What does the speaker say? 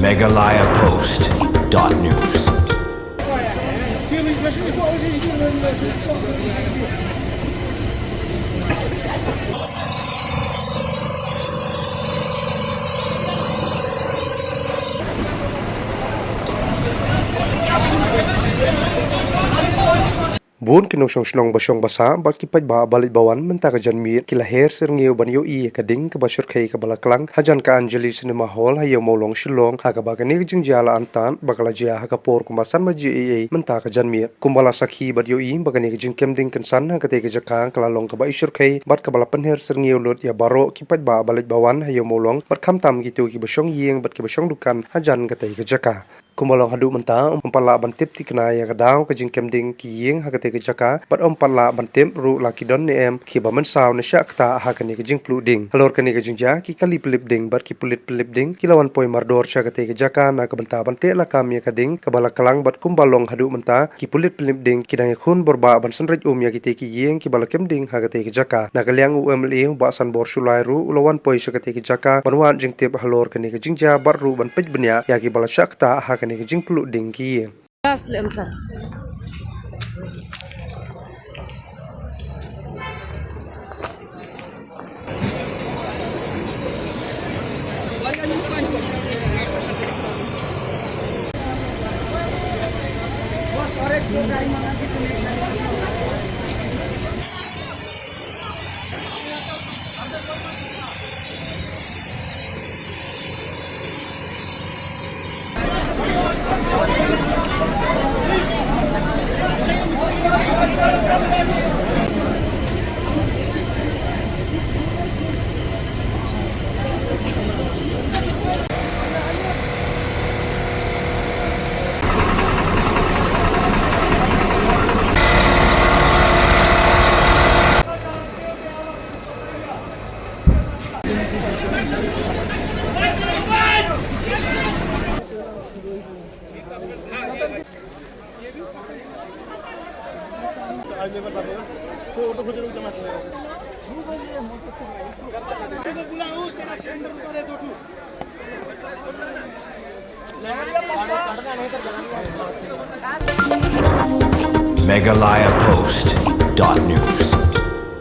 megalayapost.news. Bun kinong siyong basyong basa, bat kipad ba balit bawan, mentaka jan mir, kila her sir ngiyo banyo i kading, kabasyur kay kabalaklang, hajan ka Angeles Cinema Hall, hayaw maulong shilong, hakabaga ni kajing jala antan, bagala jia hakapor kumasan ma GAA, mentaka jan mir. Kumbala sakhi badyo i, baga ni kajing kemding kansan, hakatay kajakang, kalalong kaba isyur kay, bat kabalapan her sir ngiyo lut ya baro, kipad ba balit bawan, hayaw maulong, bat kamtam gitu kibasyong ying, bat kibasyong dukan, hajan katay kajaka. Kumalong hadu menta umpala bantip ti kenaya kadaw kajing kemding kiying hakate kejaka bat umpala bantip ru laki don ne em ki bamen saw ne syakta hakani kajing pluding halor kani kajing ja ki kali pelip ding bat ki pulit pelip ding kilawan poi mardor syakate kejaka na kabenta bante la kami kading kabala kalang bat kumbalong hadu menta ki pulit pelip ding kidang khun borba ban sunrej ya kite kiying ki bala kemding hakate kejaka na kalyang UMLE ba san bor sulai ru ulawan poi syakate kejaka banwan jing tip halor kani kajing ja bar ru ban pej benya ya ki bala syakta kani kajing peluk dingki. megalayapost.news.